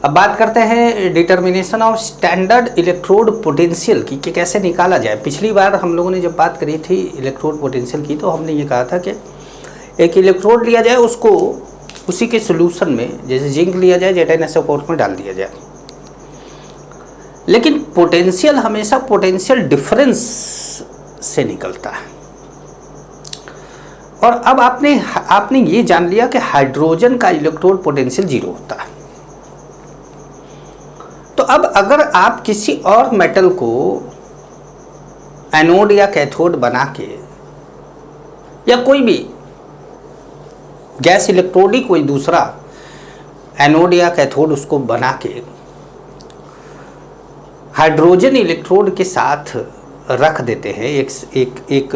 अब बात करते हैं determination of standard electrode potential की कि कैसे निकाला जाए। पिछली बार हम लोगों ने जब बात करी थी इलेक्ट्रोड पोटेंशियल की तो हमने ये कहा था कि एक इलेक्ट्रोड लिया जाए, उसको उसी के सोल्यूशन में जैसे जिंक लिया जाए, ZnSO4 में डाल दिया जाए, लेकिन पोटेंशियल हमेशा पोटेंशियल डिफरेंस से निकलता है। और अब आपने ये जान लिया कि हाइड्रोजन का इलेक्ट्रोड पोटेंशियल 0 होता है। तो अब अगर आप किसी और मेटल को एनोड या कैथोड बना के, या कोई भी गैस इलेक्ट्रोड ही कोई दूसरा एनोड या कैथोड उसको बना के हाइड्रोजन इलेक्ट्रोड के साथ रख देते हैं, एक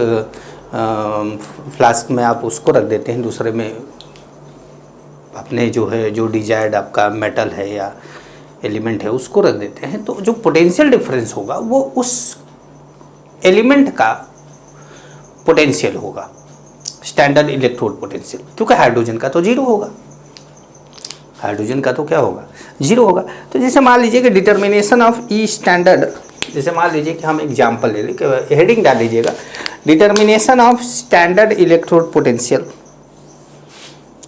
फ्लास्क में आप उसको रख देते हैं, दूसरे में अपने जो डिजायर्ड आपका मेटल है या एलिमेंट है उसको रख देते हैं, तो जो पोटेंशियल डिफरेंस होगा वो उस एलिमेंट का पोटेंशियल होगा, स्टैंडर्ड इलेक्ट्रोड पोटेंशियल। क्योंकि हाइड्रोजन का तो 0 होगा, हाइड्रोजन का तो क्या होगा, 0 होगा। तो जैसे मान लीजिए कि डिटर्मिनेशन ऑफ ई स्टैंडर्ड, जैसे मान लीजिए कि हम एग्जाम्पल ले लें, कि हेडिंग डाल दीजिएगा determination of standard electrode potential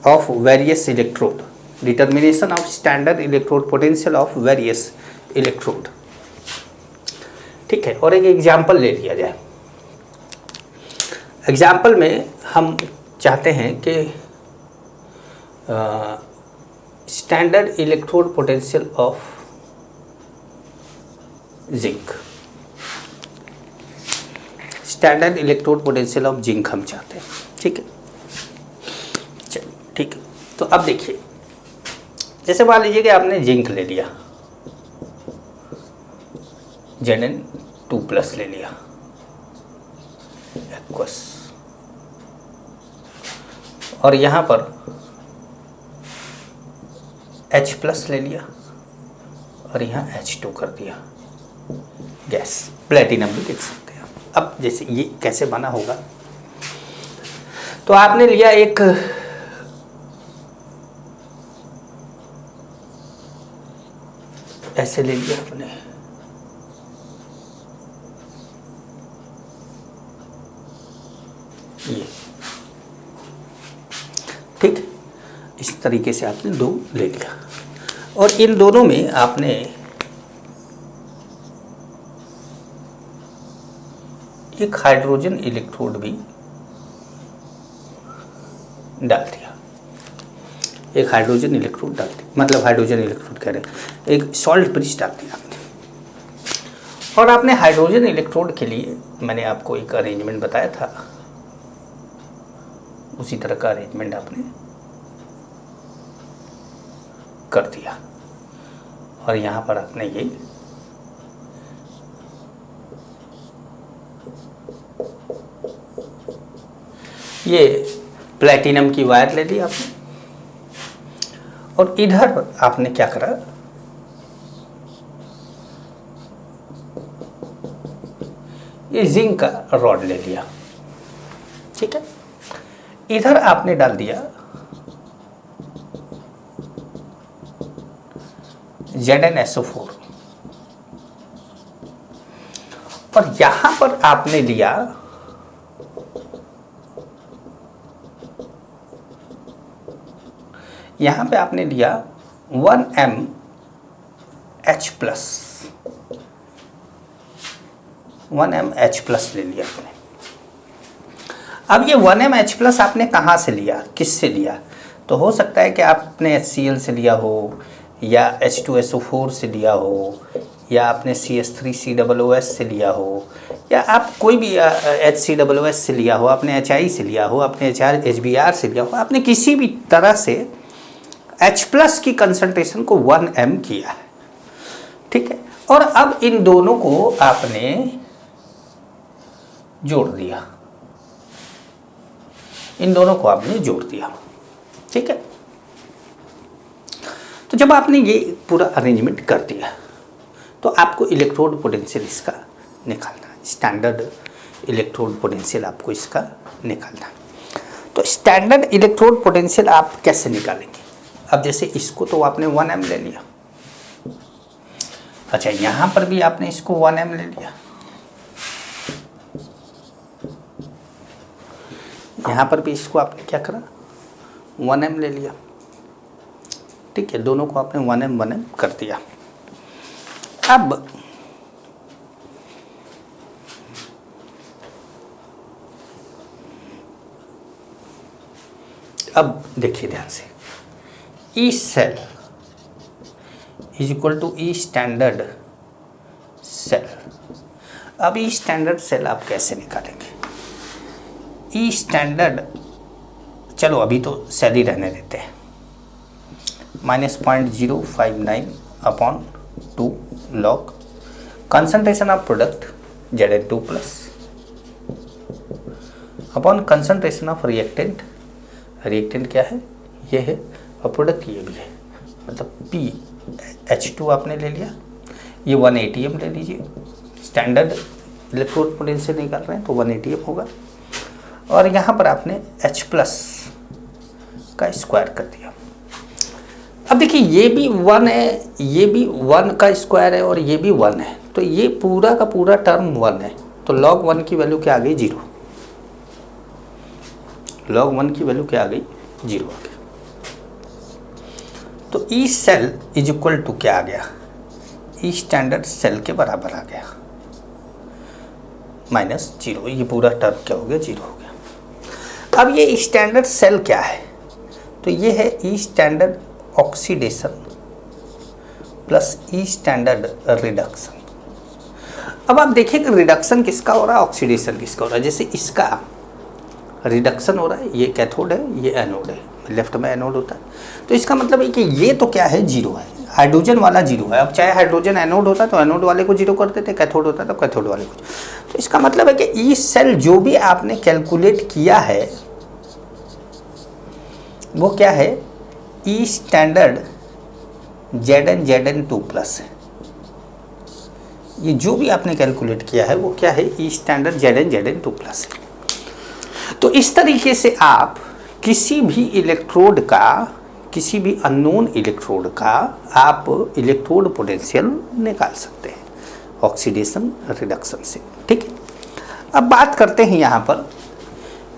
of various electrode, determination of standard electrode potential of various electrode. ठीक है, और एक एग्जाम्पल ले लिया जाए। एग्जाम्पल में हम चाहते हैं कि standard electrode potential of zinc, standard electrode potential of zinc हम चाहते हैं। ठीक है, चलिए ठीक है। तो अब देखिए, जैसे मान लीजिए कि आपने जिंक ले लिया, Zn2+ ले लिया एक्वस, और यहाँ पर H+ ले लिया और यहाँ H2 कर दिया गैस, प्लेटिनम भी लिख सकते हैं। अब जैसे ये कैसे बना होगा, तो आपने लिया एक ऐसे ले लिया आपने, ये ठीक, इस तरीके से आपने 2 ले लिया, और इन दोनों में आपने एक हाइड्रोजन इलेक्ट्रोड भी डाल दिया, एक हाइड्रोजन इलेक्ट्रोड डाल दिया, मतलब हाइड्रोजन इलेक्ट्रोड कह रहे हैं, एक सॉल्ट ब्रिज डाल दिया आपने। और आपने हाइड्रोजन इलेक्ट्रोड के लिए मैंने आपको एक अरेंजमेंट बताया था, उसी तरह का अरेंजमेंट आपने कर दिया, और यहाँ पर आपने ये प्लेटिनम की वायर ले ली आपने, और इधर आपने क्या करा, ये जिंक का रॉड ले लिया। ठीक है, इधर आपने डाल दिया ZnSO4, और यहां पर आपने लिया यहाँ पे आपने लिया 1mH+, 1mH+ ले लिया आपने। अब ये 1mH+ आपने कहाँ से लिया, किससे लिया, तो हो सकता है कि आपने HCl से लिया हो, या H2SO4 से लिया हो, या आपने CH3COOS से लिया हो, या आप कोई भी HCOOS से लिया हो, आपने HI से लिया हो, आपने HBr से लिया हो, आपने किसी भी तरह से H+ की कंसंट्रेशन को 1m किया है। ठीक है, और अब इन दोनों को आपने जोड़ दिया, इन दोनों को आपने जोड़ दिया। ठीक है, तो जब आपने ये पूरा अरेंजमेंट कर दिया तो आपको इलेक्ट्रोड पोटेंशियल इसका निकालना है, स्टैंडर्ड इलेक्ट्रोड पोटेंशियल आपको इसका निकालना है। तो स्टैंडर्ड इलेक्ट्रोड पोटेंशियल आप कैसे निकालेंगे, अब जैसे इसको तो आपने 1m ले लिया, अच्छा, यहाँ पर भी आपने इसको 1m ले लिया, यहाँ पर भी इसको आपने क्या करा 1m ले लिया, ठीक है, दोनों को आपने 1m कर दिया। अब देखिए ध्यान से, E cell is equal to E standard cell. अब ई स्टैंडर्ड सेल आप कैसे निकालेंगे? ई स्टैंडर्ड, चलो अभी तो सेल ही रहने देते हैं, -0.059/2 log concentration of product Zn2 plus upon concentration of reactant, reactant क्या है, ये है, और प्रोडक्ट ये भी है, मतलब PH2 आपने ले लिया, ये 1 ATM ले लीजिए, स्टैंडर्ड इलेक्ट्रोड पोटेंशियल निकाल रहे हैं तो 1 ATM होगा, और यहाँ पर आपने H प्लस का स्क्वायर कर दिया। अब देखिए ये भी 1 है, ये भी 1 का स्क्वायर है, और ये भी 1 है, तो ये पूरा का पूरा टर्म 1 है, तो log 1 की वैल्यू क्या आ गई 0, log 1 की वैल्यू क्या आ गई 0 आ गई। तो E cell is equal to क्या आ गया, ई स्टैंडर्ड सेल के बराबर आ गया, -0, ये पूरा टर्म क्या हो गया 0 हो गया। अब ये स्टैंडर्ड सेल क्या है, तो ये है ई स्टैंडर्ड ऑक्सीडेशन प्लस ई स्टैंडर्ड रिडक्शन। अब आप देखिए कि रिडक्शन किसका हो रहा है, ऑक्सीडेशन किसका हो रहा है। जैसे इसका रिडक्शन हो रहा है, ये कैथोड है, ये एनोड है, लेफ्ट में एनोड होता है, तो इसका मतलब है कि ये तो क्या है 0 है, हाइड्रोजन वाला 0 है। अब चाहे हाइड्रोजन एनोड होता तो एनोड वाले को 0 कर देते, कैथोड होता तो कैथोड वाले को। तो इसका मतलब है कि ई सेल जो भी आपने कैलकुलेट किया है वो क्या है, ई स्टैंडर्ड Zn2 प्लस है। ये जो भी आपने कैलकुलेट किया है वो क्या है, ई स्टैंडर्ड Zn2 प्लस है। तो इस तरीके से आप किसी भी इलेक्ट्रोड का, किसी भी अननोन इलेक्ट्रोड का आप इलेक्ट्रोड पोटेंशियल निकाल सकते हैं ऑक्सीडेशन रिडक्शन से, ठीक है। अब बात करते हैं यहाँ पर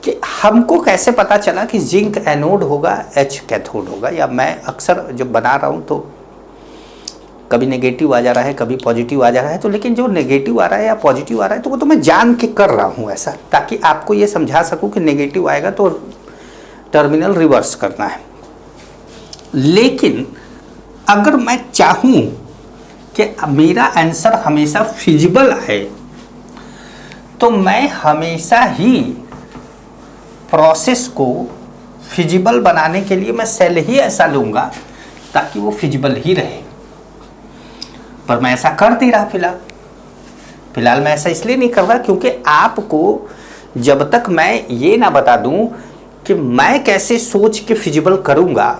कि हमको कैसे पता चला कि जिंक एनोड होगा, H कैथोड होगा, या मैं अक्सर जब बना रहा हूँ तो कभी नेगेटिव आ जा रहा है, कभी पॉजिटिव आ जा रहा है, तो लेकिन जो नेगेटिव आ रहा है या पॉजिटिव आ रहा है तो वो तो मैं जान के कर रहा हूँ ऐसा, ताकि आपको ये समझा सकूँ कि नेगेटिव आएगा तो टर्मिनल रिवर्स करना है। लेकिन अगर मैं चाहूँ कि मेरा आंसर हमेशा फिजिबल है तो मैं हमेशा ही प्रोसेस को फिजिबल बनाने के लिए मैं सेल ही ऐसा लूँगा ताकि वो फिजिबल ही रहे। पर मैं ऐसा कर नहीं रहा फिलहाल मैं ऐसा इसलिए नहीं कर रहा क्योंकि आपको जब तक मैं ये ना बता दूं कि मैं कैसे सोच के फिजिबल करूंगा,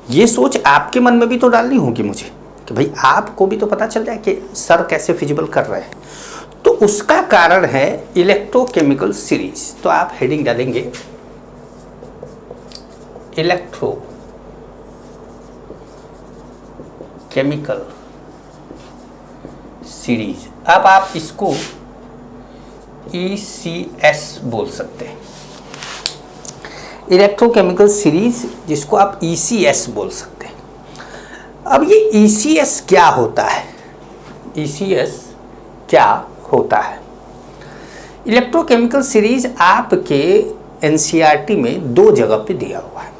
ये सोच आपके मन में भी तो डालनी होगी मुझे, कि भाई आपको भी तो पता चल जाए कि सर कैसे फिजिबल कर रहे हैं। तो उसका कारण है इलेक्ट्रोकेमिकल सीरीज। तो आप हेडिंग डालेंगे इलेक्ट्रोकेमिकल सीरीज। अब आप इसको ECS बोल सकते हैं, इलेक्ट्रोकेमिकल सीरीज, जिसको आप ECS बोल सकते हैं। अब ये ECS क्या होता है, ECS क्या होता है? इलेक्ट्रोकेमिकल सीरीज आपके NCERT में 2 जगह पे दिया हुआ है।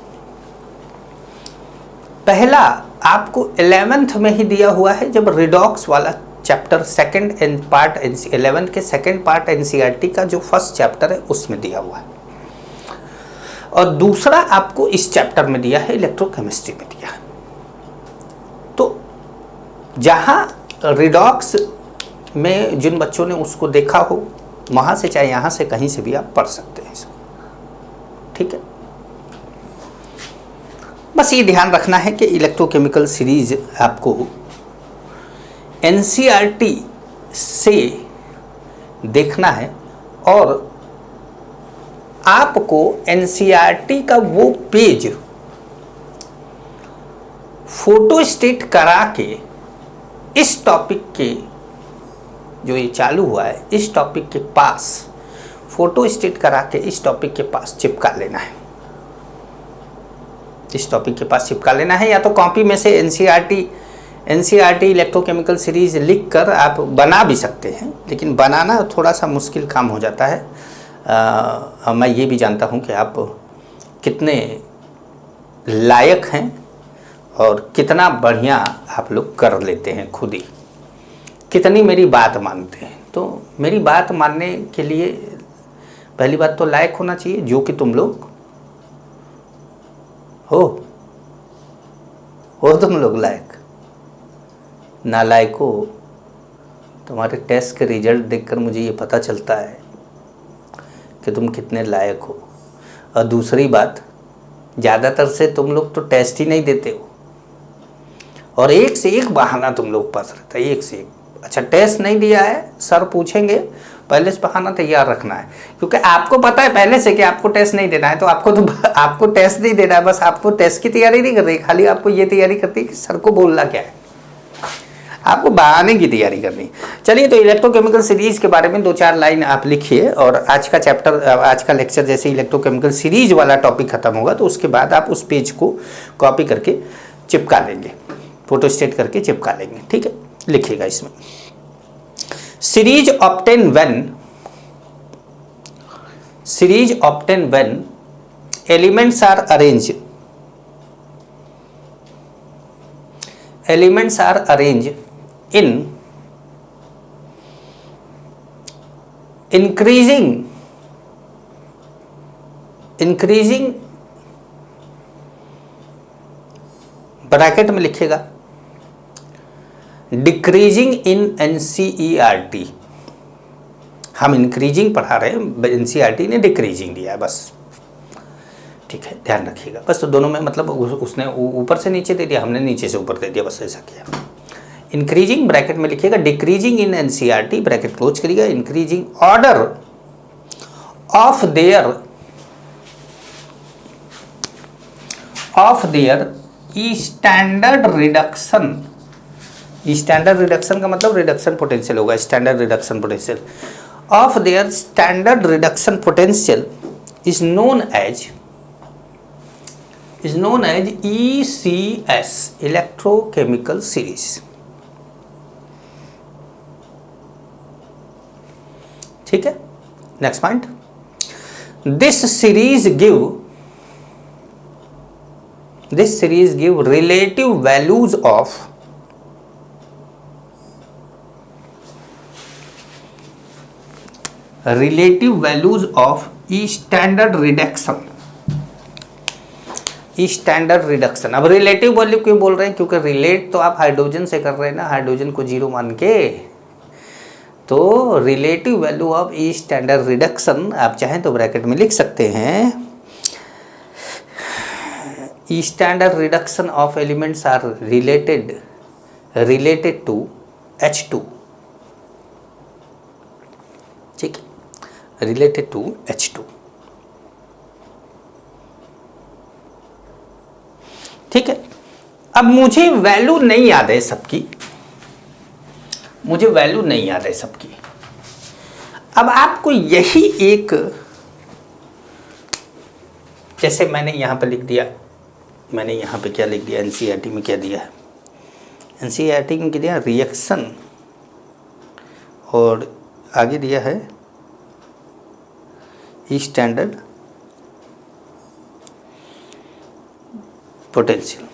पहला आपको 11th में ही दिया हुआ है, जब रिडॉक्स वाला चैप्टर सेकंड पार्ट 11 के सेकंड पार्ट NCERT का जो फर्स्ट चैप्टर है उसमें दिया हुआ है, और दूसरा आपको इस चैप्टर में दिया है, इलेक्ट्रोकेमिस्ट्री में दिया है। तो जहां रिडॉक्स में जिन बच्चों ने उसको देखा हो वहां से चाहे यहां से कहीं से भी आप पढ़ सकते हैं इसको, ठीक है। बस ये ध्यान रखना है कि इलेक्ट्रोकेमिकल सीरीज आपको NCERT से देखना है, और आपको NCERT का वो पेज फोटो स्टेट करा के इस टॉपिक के जो ये चालू हुआ है, इस टॉपिक के पास फोटो स्टेट करा के इस टॉपिक के पास चिपका लेना है, इस टॉपिक के पास चिपका लेना है। या तो कॉपी में से एनसीईआरटी इलेक्ट्रोकेमिकल सीरीज लिख कर आप बना भी सकते हैं, लेकिन बनाना थोड़ा सा मुश्किल काम हो जाता है। मैं ये भी जानता हूँ कि आप कितने लायक हैं और कितना बढ़िया आप लोग कर लेते हैं खुद ही, कितनी मेरी बात मानते हैं। तो मेरी बात मानने के लिए पहली बात तो लायक होना चाहिए, जो कि तुम लोग हो तुम लोग लायक। नालायक हो, तुम्हारे टेस्ट के रिजल्ट देखकर मुझे ये पता चलता है कि तुम कितने लायक हो। और दूसरी बात, ज़्यादातर से तुम लोग तो टेस्ट ही नहीं देते हो और एक से एक बहाना तुम लोग पास रहता है, एक से एक। अच्छा, टेस्ट नहीं दिया है, सर पूछेंगे, पहले से बहाना तैयार रखना है, क्योंकि आपको पता है पहले से कि आपको टेस्ट नहीं देना है। तो आपको टेस्ट नहीं देना है, बस आपको टेस्ट की तैयारी नहीं कर रही, खाली आपको ये तैयारी करती है कि सर को बोलना क्या है, आपको बहाने की तैयारी करनी। चलिए, तो इलेक्ट्रोकेमिकल सीरीज के बारे में 2-4 लाइन आप लिखिए, और आज का चैप्टर, आज का लेक्चर जैसे इलेक्ट्रोकेमिकल सीरीज वाला टॉपिक खत्म होगा तो उसके बाद आप उस पेज को कॉपी करके चिपका लेंगे, फोटो स्टेट करके चिपका लेंगे। ठीक है, लिखिएगा इसमें series obtain when elements are arranged in increasing bracket में लिखिएगा डिक्रीजिंग इन NCERT। हम इंक्रीजिंग पढ़ा रहे हैं, NCERT ने डिक्रीजिंग दिया है, बस। ठीक है, ध्यान रखिएगा। बस तो दोनों में मतलब उसने ऊपर से नीचे दे दिया, हमने नीचे से ऊपर दे दिया, बस ऐसा किया। इंक्रीजिंग ब्रैकेट में लिखिएगा decreasing in NCERT, bracket close करिएगा, increasing order of their standard reduction का मतलब रिडक्शन पोटेंशियल होगा, standard reduction potential of their standard reduction potential is known as ECS, electrochemical series. ठीक है, next point, this series give relative values of standard reduction. अब relative value क्यों बोल रहे हैं, क्योंकि रिलेट तो आप हाइड्रोजन से कर रहे हैं ना, हाइड्रोजन को 0 मान के। तो relative value of standard reduction आप चाहें तो ब्रैकेट में लिख सकते हैं, standard reduction of elements are related to H2। ठीक है, रिलेटेड टू H2। ठीक है, अब मुझे वैल्यू नहीं याद है सबकी, अब आपको यही एक, जैसे मैंने यहाँ पे लिख दिया, मैंने यहाँ पे क्या लिख दिया, NCERT में क्या दिया है, NCERT में क्या दिया, रिएक्शन, और आगे दिया है स्टैंडर्ड पोटेंशियल,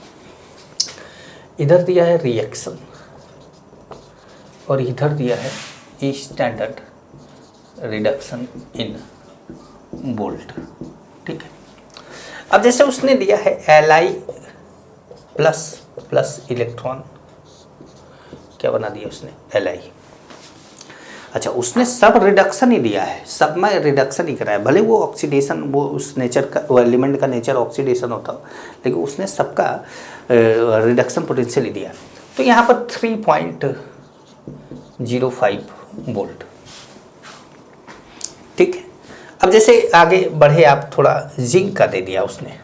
इधर दिया है रिएक्शन और इधर दिया है स्टैंडर्ड रिडक्शन इन बोल्ट। ठीक है, अब जैसे उसने दिया है Li प्लस इलेक्ट्रॉन, क्या बना दिया उसने, Li। अच्छा, उसने सब रिडक्शन ही दिया है, सब में रिडक्शन ही कराया, भले वो ऑक्सीडेशन, वो उस नेचर का, वो एलिमेंट का नेचर ऑक्सीडेशन होता हो, लेकिन उसने सबका रिडक्शन पोटेंशियल ही दिया। तो यहाँ पर 3.05 वोल्ट। ठीक है, अब जैसे आगे बढ़े आप, थोड़ा जिंक का दे दिया उसने,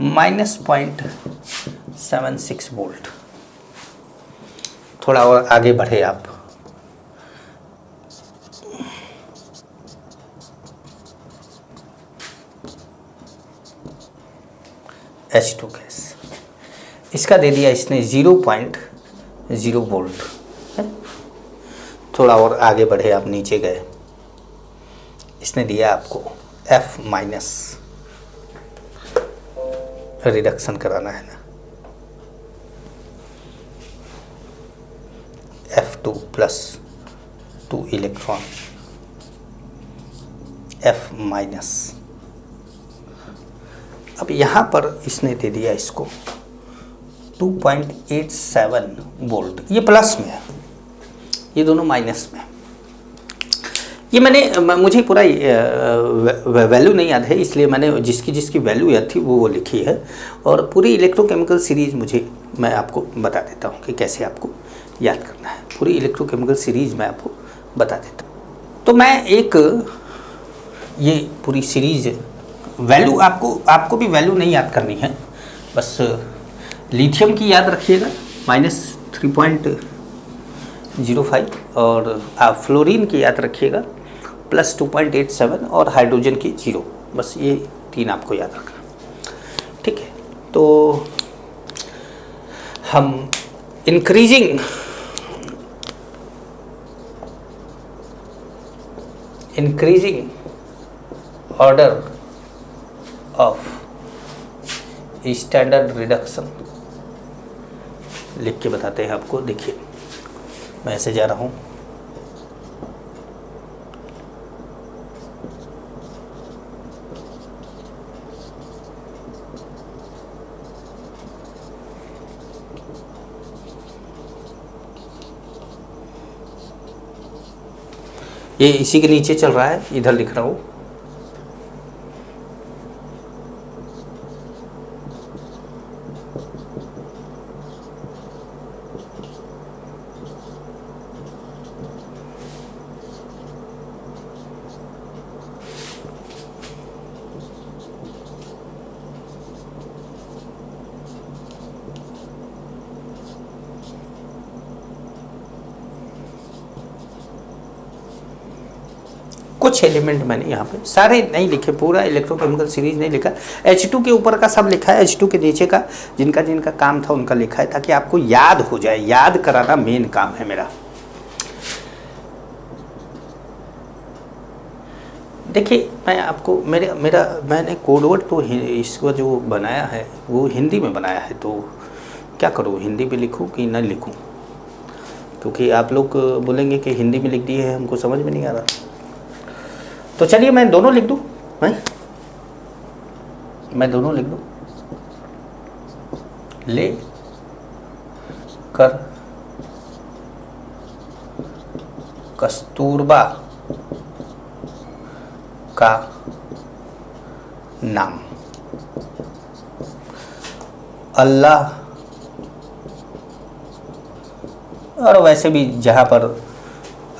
-0.76 वोल्ट। थोड़ा और आगे बढ़े आप, H2 गैस, इसका दे दिया इसने 0.0 वोल्ट है। थोड़ा और आगे बढ़े आप, नीचे गए, इसने दिया आपको F माइनस, रिडक्शन कराना है ना, F2 plus 2 electron, F minus. अब यहाँ पर इसने दे दिया इसको 2.87 वोल्ट, ये प्लस में है, ये दोनों माइनस में। ये मुझे पूरा वैल्यू नहीं याद है, इसलिए मैंने जिसकी जिसकी वैल्यू याद थी वो लिखी है। और पूरी इलेक्ट्रोकेमिकल सीरीज़ मैं आपको बता देता हूँ कि कैसे आपको याद करना है। पूरी इलेक्ट्रोकेमिकल सीरीज़ मैं आपको बता देता हूँ। तो मैं एक ये पूरी सीरीज़ वैल्यू आपको भी वैल्यू नहीं याद करनी है, बस लिथियम की याद रखिएगा -3.05, और आप फ्लोरीन की याद रखिएगा +2.87, और हाइड्रोजन की 0। बस ये 3 आपको याद रखना, ठीक है। तो हम increasing order of standard reduction लिख के बताते हैं आपको। देखिए मैं ऐसे जा रहा हूँ, ये इसी के नीचे चल रहा है, इधर लिख रहा हूँ। कुछ एलिमेंट मैंने यहाँ पे सारे नहीं लिखे, पूरा इलेक्ट्रोकेमिकल सीरीज नहीं लिखा। H2 के ऊपर का सब लिखा है, H2 के नीचे का जिनका जिनका काम था उनका लिखा है, ताकि आपको याद हो जाए। याद कराना मेन काम है मेरा। देखिए मैं आपको मैंने कोडवर्ड तो इसको जो बनाया है वो हिंदी में बनाया है, तो क्या करूँ, हिंदी में लिखूँ कि न लिखूँ, क्योंकि आप लोग बोलेंगे कि हिंदी में लिख दिए है, हमको समझ में नहीं आ रहा। तो चलिए मैं दोनों लिख दूँ, मैं दोनों लिख दूँ। ले कर कस्तूरबा का नाम, अल्लाह, और वैसे भी जहाँ पर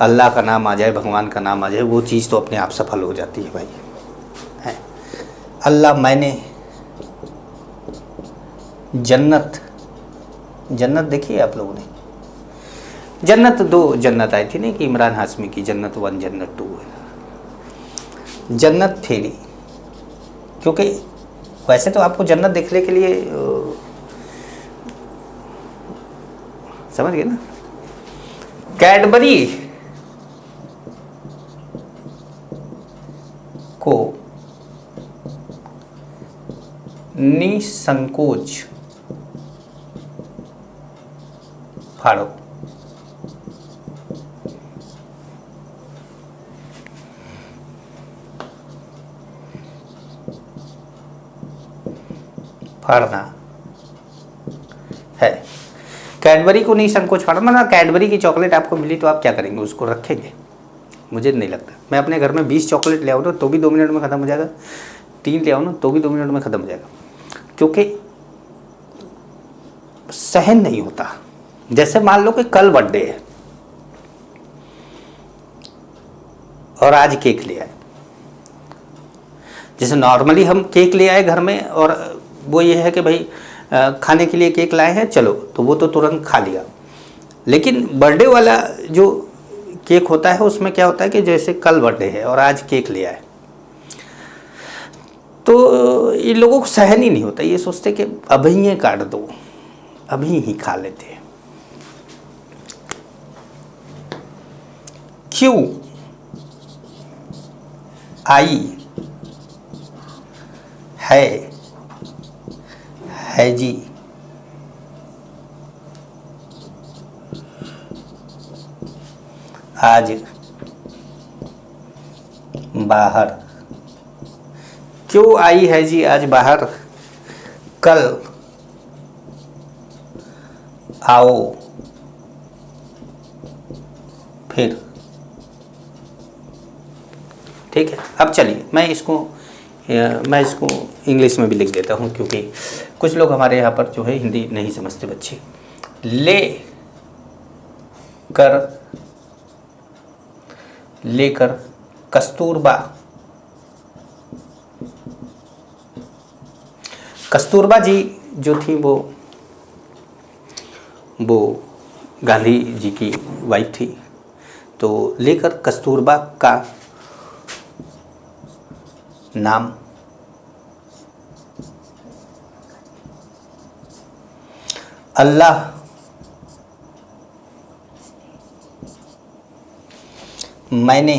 अल्लाह का नाम आ जाए, भगवान का नाम आ जाए, वो चीज़ तो अपने आप सफल हो जाती है भाई, है। अल्लाह, मैंने जन्नत देखी है आप लोगों ने? जन्नत 2 जन्नत आई थी नहीं कि इमरान हाशमी की, जन्नत 1 जन्नत 2 है। जन्नत फेरी, क्योंकि वैसे तो आपको जन्नत देखने के लिए समझ गए ना, कैडबरी को निसंकोच फाड़ो। फाड़ना है। कैडबरी को नहीं संकोच फाड़ना, मतलब कैडबरी की चॉकलेट आपको मिली तो आप क्या करेंगे, उसको रखेंगे? मुझे नहीं लगता। मैं अपने घर में 20 चॉकलेट ले आऊँ तो भी 2 मिनट में ख़त्म हो जाएगा, 3 ले आऊँ ना तो भी 2 मिनट में ख़त्म हो जाएगा, क्योंकि सहन नहीं होता। जैसे मान लो कि कल बर्थडे है और आज केक ले आए, जैसे नॉर्मली हम केक ले आए घर में और वो ये है कि भाई खाने के लिए केक लाए हैं, चलो, तो वो तो तुरंत खा लिया। लेकिन बर्थडे वाला जो केक होता है उसमें क्या होता है कि जैसे कल बर्थडे है और आज केक ले आए, तो इन लोगों को सहन ही नहीं होता, ये सोचते कि अभी ये काट दो, अभी ही खा लेते हैं। क्यों आई है जी आज बाहर, क्यों आई है जी आज बाहर, कल आओ फिर। ठीक है, अब चलिए मैं इसको इंग्लिश में भी लिख देता हूँ, क्योंकि कुछ लोग हमारे यहाँ पर जो है हिंदी नहीं समझते बच्चे। लेकर कस्तूरबा जी जो थी वो गांधी जी की वाइफ थी, तो लेकर कस्तूरबा का नाम अल्लाह मैंने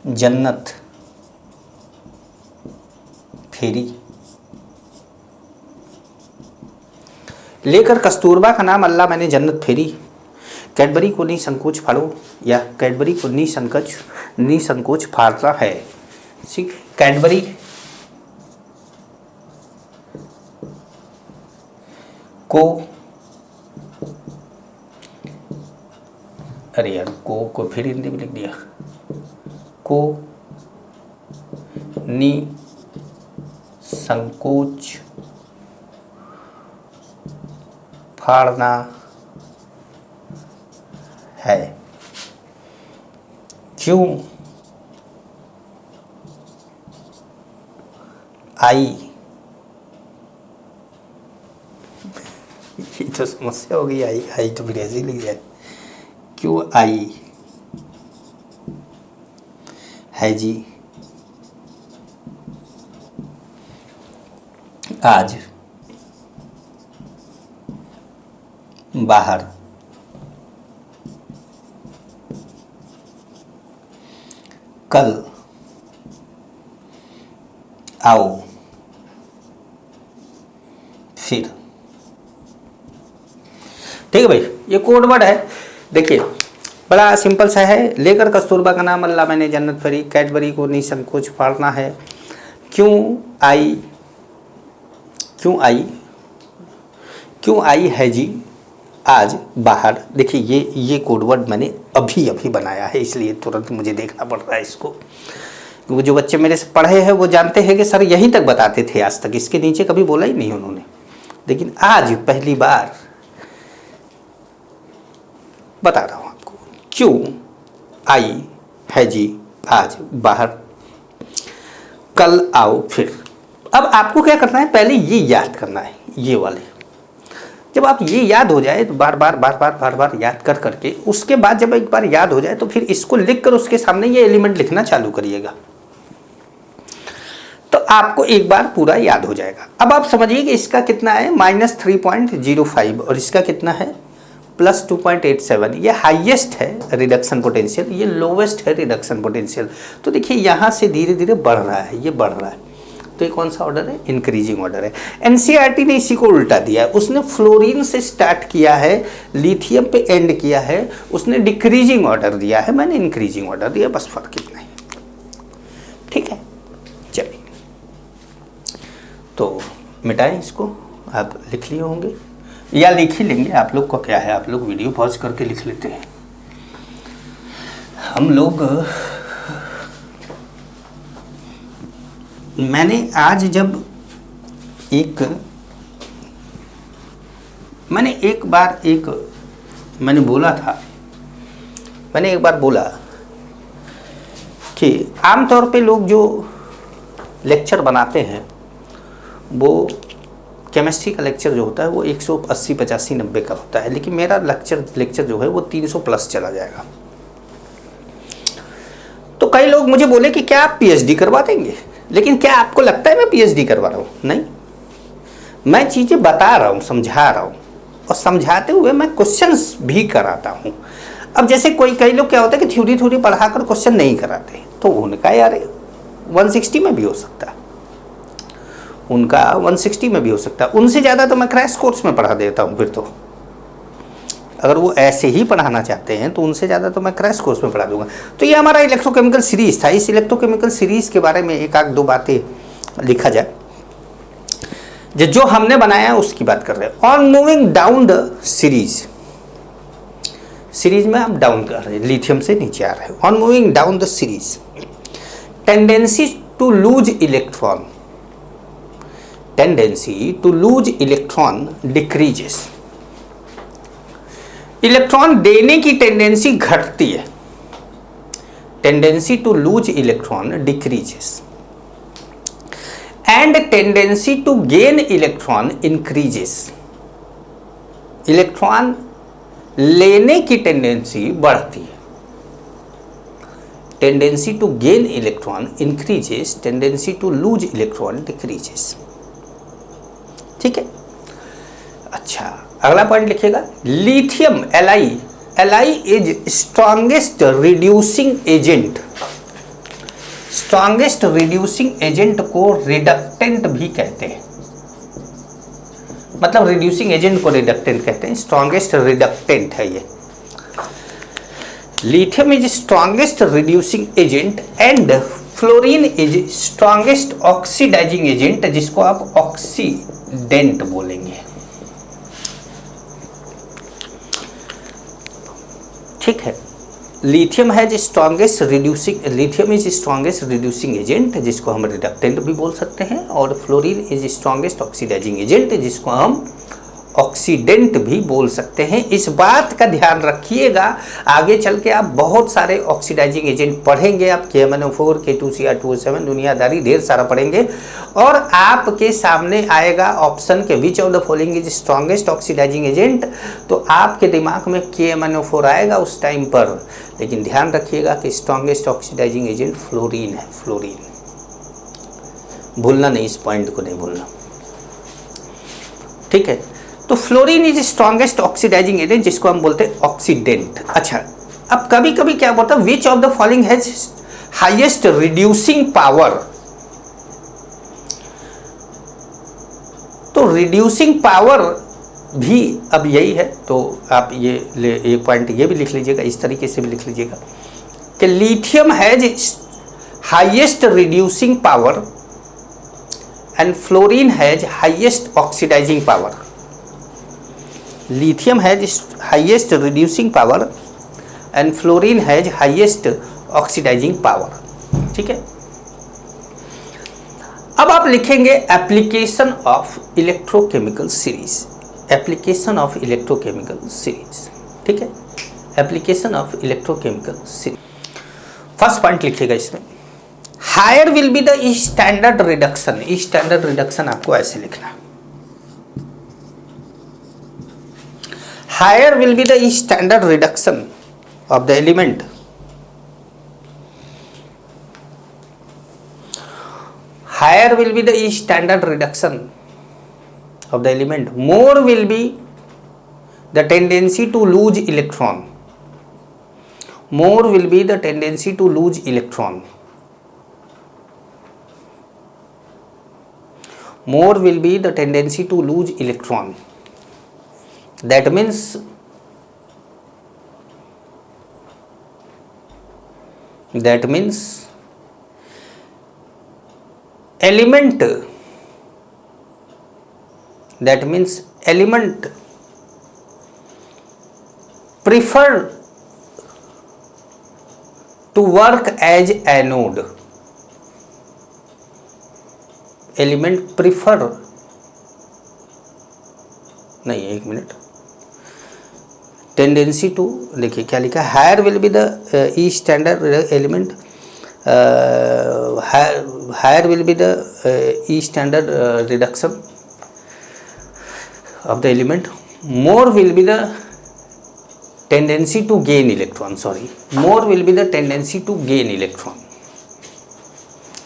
जन्नत फेरी। लेकर कस्तूरबा का नाम अल्लाह मैंने जन्नत फेरी, कैडबरी को निसंकोच फाड़ो, या कैडबरी को निसंकोच फाड़ता है। ठीक, कैडबरी को, अरे यार को फिर हिंदी में लिख दिया, को निसंकोच फाड़ना है। क्यों आई, ये तो समस्या हो गई, आई तो फिर ऐसे ही लिख जाए। क्यों आई है जी आज बाहर, कल आओ फिर। ठीक है भाई, ये कोड वर्ड है। देखिए बड़ा सिंपल सा है। लेकर कस्तूरबा का नाम अल्लाह मैंने जन्नत फेरी, कैडबरी को निसंकोच फाड़ना है। क्यों आई है जी आज बाहर। देखिए ये कोड वर्ड मैंने अभी बनाया है, इसलिए तुरंत मुझे देखना पड़ रहा है इसको, क्योंकि जो बच्चे मेरे से पढ़े हैं वो जानते हैं कि सर यहीं तक बताते थे आज तक, इसके नीचे कभी बोला ही नहीं उन्होंने, लेकिन आज पहली बार बता रहा हूँ आपको। क्यों आई है जी आज बाहर, कल आओ फिर। अब आपको क्या करना है, पहले ये याद करना है, ये वाले। जब आप ये याद हो जाए तो बार बार याद कर करके, उसके बाद जब एक बार याद हो जाए तो फिर इसको लिख कर उसके सामने ये एलिमेंट लिखना चालू करिएगा, तो आपको एक बार पूरा याद हो जाएगा। अब आप समझिए कि इसका कितना है -3.05 और इसका कितना है +2.87। ये हाईएस्ट है रिडक्शन पोटेंशियल, ये लोवेस्ट है रिडक्शन पोटेंशियल। तो देखिए यहाँ से धीरे धीरे बढ़ रहा है, ये बढ़ रहा है, तो ये कौन सा ऑर्डर है, इंक्रीजिंग ऑर्डर है। एनसीईआरटी ने इसी को उल्टा दिया है, उसने फ्लोरीन से स्टार्ट किया है, लिथियम पे एंड किया है, उसने डिक्रीजिंग ऑर्डर दिया है, मैंने इंक्रीजिंग ऑर्डर दिया, बस फर्क इतना ही। ठीक है, चलिए तो मिटाएं इसको। आप लिख लिए होंगे या लिख ही लेंगे, आप लोग का क्या है, आप लोग वीडियो पॉज करके लिख लेते हैं। हम लोग, मैंने आज जब मैंने एक बार बोला कि आमतौर पे लोग जो लेक्चर बनाते हैं वो केमिस्ट्री का लेक्चर जो होता है वो 180, 85, 90 का होता है, लेकिन मेरा लेक्चर जो है वो 300 प्लस चला जाएगा। तो कई लोग मुझे बोले कि क्या आप पीएचडी करवा देंगे, लेकिन क्या आपको लगता है मैं पीएचडी करवा रहा हूँ? नहीं, मैं चीज़ें बता रहा हूँ, समझा रहा हूँ, और समझाते हुए मैं क्वेश्चंस भी कराता हूँ। अब जैसे कई लोग क्या होता है कि थ्योरी पढ़ाकर क्वेश्चन नहीं कराते, तो उनका यार 160 में भी हो सकता है, उनका 160 में भी हो सकता है। उनसे ज़्यादा तो मैं क्रैश कोर्स में पढ़ा देता हूँ। फिर तो अगर वो ऐसे ही पढ़ाना चाहते हैं तो उनसे ज़्यादा तो मैं क्रैश कोर्स में पढ़ा दूंगा। तो ये हमारा इलेक्ट्रोकेमिकल सीरीज़ था। इस इलेक्ट्रोकेमिकल सीरीज़ के बारे में एक आध दो बातें लिखा जाए। जो हमने बनाया है उसकी बात कर रहे हैं। On moving down the series में आप डाउन कर रहे हैं, लिथियम से नीचे आ रहे हैं। On moving down the series, tendency to lose electron decreases. Electron देने की टेंडेंसी घटती है, tendency to lose electron decreases, and tendency to gain electron increases. Electron लेने की टेंडेंसी बढ़ती है, tendency to gain electron increases, tendency to lose electron decreases. ठीक है। अच्छा, अगला पॉइंट लिखिएगा, lithium Li is strongest reducing agent. Strongest reducing agent को रिडक्टेंट भी कहते हैं, मतलब रिड्यूसिंग एजेंट को रिडक्टेंट कहते हैं। स्ट्रॉन्गेस्ट रिडक्टेंट है ये। Lithium is strongest reducing agent and fluorine is strongest oxidizing agent, जिसको आप ऑक्सीडेंट बोलेंगे। ठीक है। लिथियम है strongest reducing, lithium is strongest reducing agent, जिसको हम रिडक्टेंट भी बोल सकते हैं, और fluorine is strongest oxidizing agent, जिसको हम ऑक्सीडेंट भी बोल सकते हैं। इस बात का ध्यान रखिएगा, आगे चल के आप बहुत सारे ऑक्सीडाइजिंग एजेंट पढ़ेंगे। आप KMnO4, K2Cr2O7 दुनियादारी ढेर सारा पढ़ेंगे, और आपके सामने आएगा ऑप्शन के which of the following is strongest oxidizing agent, तो आपके दिमाग में KMnO4 आएगा उस टाइम पर। लेकिन ध्यान रखिएगा कि स्ट्रॉन्गेस्ट ऑक्सीडाइजिंग एजेंट फ्लोरीन है, फ्लोरीन। भूलना नहीं, इस पॉइंट को नहीं भूलना। ठीक है। तो fluorine is strongest oxidizing agent, जिसको हम बोलते हैं ऑक्सीडेंट। अच्छा, अब कभी कभी क्या बोलता है, विच of the following has highest reducing power. तो रिड्यूसिंग पावर भी अब यही है, तो आप ये एक पॉइंट ये भी लिख लीजिएगा, इस तरीके से भी लिख लीजिएगा कि lithium has highest reducing power and fluorine has highest oxidizing power. Lithium has highest reducing power and fluorine has highest oxidizing power। ठीक है। अब आप लिखेंगे application of electrochemical series, application of electrochemical series. ठीक है, application of electrochemical series. First point लिखिएगा इसमें, higher will be the standard reduction. Standard reduction आपको ऐसे लिखना, higher will be the standard reduction of the element, higher will be the standard reduction of the element, more will be the tendency to lose electron, more will be the tendency to lose electron, more will be the tendency to lose electron। That means element prefer to work as anode, element prefer नहीं, एक minute, tendency to देखिए क्या लिखा है, higher will be the standard element, higher will be the E standard reduction of the element, more will be the tendency to gain electron, more will be the tendency to gain electron,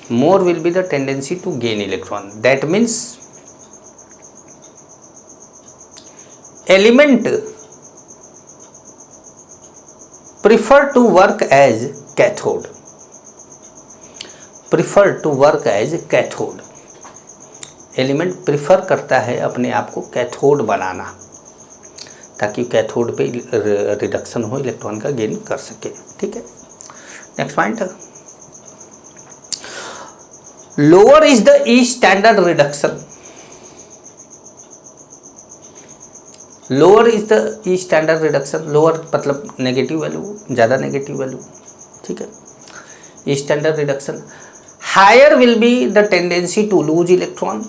more will be the tendency to gain electron. That means element prefer to work as cathode, prefer to work as cathode, element prefer करता है अपने आप को cathode बनाना, ताकि cathode पे reduction हो, electron का gain कर सके। ठीक है, next point, lower is the E standard reduction, lower is the E standard reduction, lower मतलब नेगेटिव वैल्यू, ज़्यादा नेगेटिव वैल्यू। ठीक है, E standard reduction, higher will be the tendency to lose electron,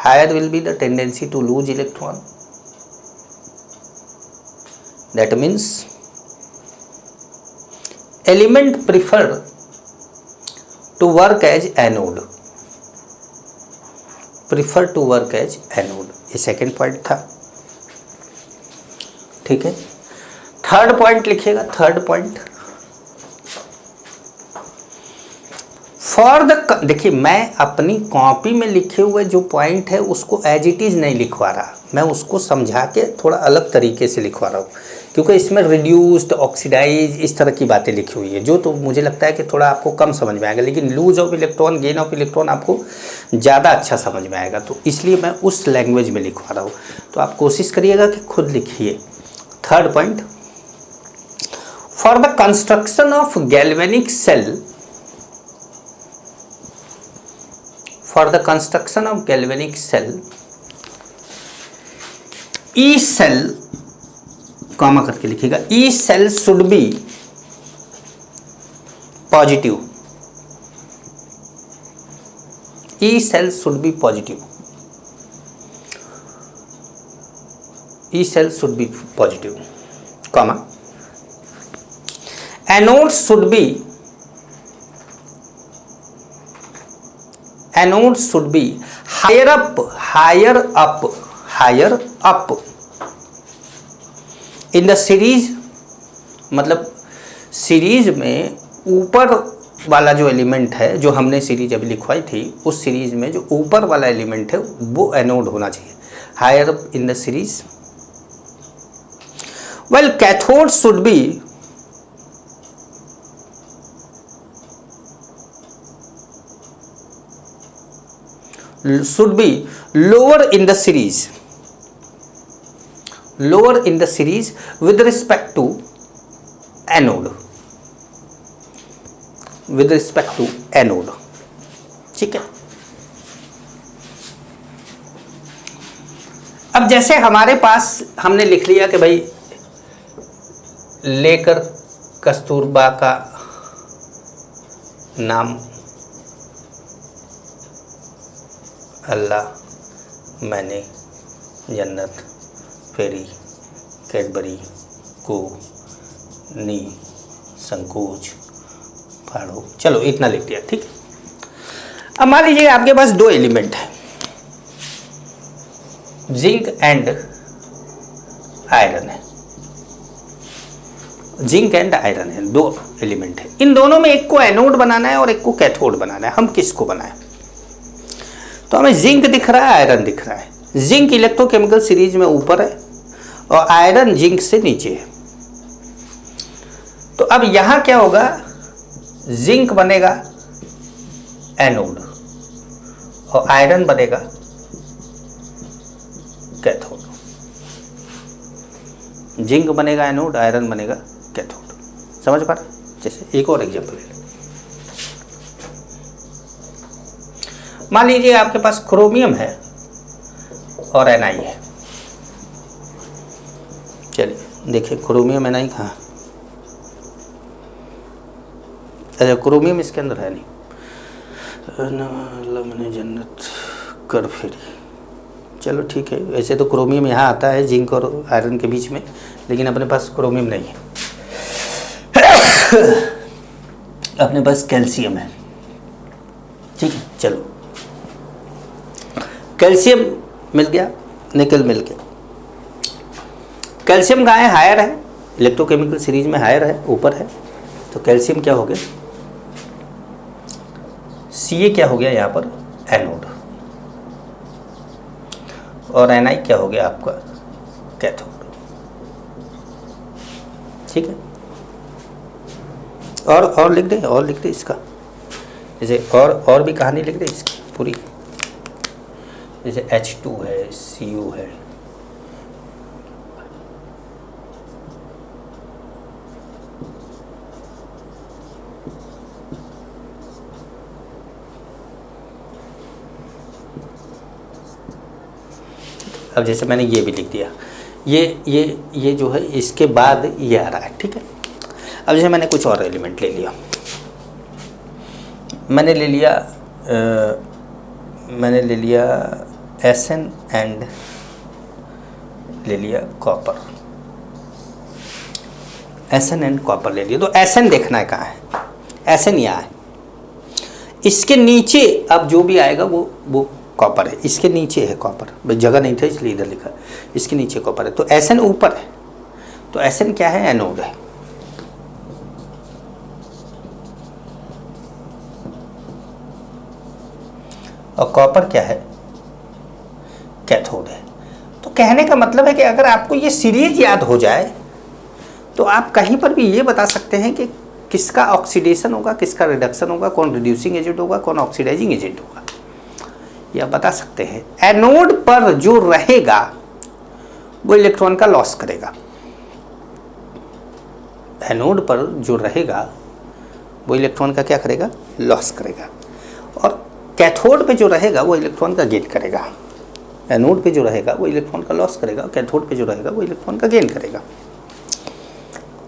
higher will be the tendency to lose electron. That means element prefer to work as anode, prefer to work as anode. ये second point था। ठीक है, third point लिखिएगा, third point for the, देखिए मैं अपनी copy में लिखे हुए जो पॉइंट है उसको एज इट इज़ नहीं लिखवा रहा, मैं उसको समझा के थोड़ा अलग तरीके से लिखवा रहा हूँ, क्योंकि इसमें रिड्यूस्ड, ऑक्सीडाइज, इस तरह की बातें लिखी हुई है, जो तो मुझे लगता है कि थोड़ा आपको कम समझ में आएगा, लेकिन lose of electron, gain of electron आपको ज़्यादा अच्छा समझ में आएगा, तो इसलिए मैं उस लैंग्वेज में लिखवा रहा हूँ। तो आप कोशिश करिएगा कि खुद लिखिए। Third point, for the construction of galvanic cell, for the construction of galvanic cell, E cell, comma करके लिखिएगा, E cell should be positive, E cell should be positive, E cell should be positive, comma, anode should be, anode should be higher up, higher up, higher up in the series, मतलब series में ऊपर वाला जो element है, जो हमने series अभी लिखवाई थी, उस सीरीज में जो ऊपर वाला एलिमेंट है वो एनोड होना चाहिए, higher up in the series. Well cathode should be lower in the series, lower in the series with respect to anode, with respect to anode। ठीक है, अब जैसे हमारे पास हमने लिख लिया कि भाई लेकर कस्तूरबा का नाम अल्लाह, मैंने जन्नत, फेरी, कैडबरी को, नी, संकोच, फाड़ो, चलो इतना लिख दिया। ठीक है, अब मान लीजिए आपके पास दो एलिमेंट है, जिंक एंड आयरन है, जिंक एंड आयरन है, दो एलिमेंट है, इन दोनों में एक को एनोड बनाना है और एक को कैथोड बनाना है। हम किसको बनाएं? तो हमें जिंक दिख रहा है, आयरन दिख रहा है। जिंक इलेक्ट्रोकेमिकल सीरीज में ऊपर है और आयरन जिंक से नीचे है। तो अब यहां क्या होगा, जिंक बनेगा एनोड और आयरन बनेगा कैथोड। जिंक बनेगा एनोड, आयरन बनेगा कैथोड। समझ पा रहे? जैसे एक और एग्जांपल ले, मान लीजिए आपके पास क्रोमियम है और एनआई है। चलिए देखिए क्रोमियम एनआई कहाँ, अच्छा क्रोमियम इसके अंदर है नहीं, मैंने जन्नत कर फेरी। चलो ठीक है, वैसे तो क्रोमियम यहाँ आता है जिंक और आयरन के बीच में, लेकिन अपने पास क्रोमियम नहीं है अपने पास कैल्शियम है। चलो, कैल्शियम मिल गया, निकल मिल गया। कैल्शियम कहाँ है? हायर है, इलेक्ट्रोकेमिकल सीरीज में हायर है, ऊपर है। तो कैल्शियम क्या हो गया? Ca क्या हो गया यहाँ पर? एनोड। और Na क्या हो गया आपका? कैथोड। ठीक है। और लिख दे, और लिख दे इसका, जैसे और भी कहानी लिख दे इसकी पूरी, जैसे H2 है, Cu है। अब जैसे मैंने ये भी लिख दिया, ये जो है इसके बाद ये आ रहा है। ठीक है। अब जैसे मैंने कुछ और एलिमेंट ले लिया, मैंने ले लिया Sn एंड ले लिया कॉपर, Sn एंड कॉपर ले लिया। तो Sn देखना है कहाँ है? Sn यहाँ है। इसके नीचे अब जो भी आएगा वो कॉपर है। इसके नीचे है कॉपर, बस जगह नहीं था इसलिए इधर लिखा। इसके नीचे कॉपर है, तो Sn ऊपर है। तो Sn क्या है? एनोड है। और कॉपर क्या है? कैथोड है। तो कहने का मतलब है कि अगर आपको ये सीरीज याद हो जाए तो आप कहीं पर भी ये बता सकते हैं कि किसका ऑक्सीडेशन होगा, किसका रिडक्शन होगा, कौन रिड्यूसिंग एजेंट होगा, कौन ऑक्सीडाइजिंग एजेंट होगा, ये आप बता सकते हैं। एनोड पर जो रहेगा वो इलेक्ट्रॉन का लॉस करेगा। एनोड पर जो रहेगा वो इलेक्ट्रॉन का क्या करेगा? लॉस करेगा। और कैथोड पे जो रहेगा वो इलेक्ट्रॉन का गेन करेगा। एनोड पे जो रहेगा वो इलेक्ट्रॉन का लॉस करेगा, कैथोड पे जो रहेगा वो इलेक्ट्रॉन का गेन करेगा।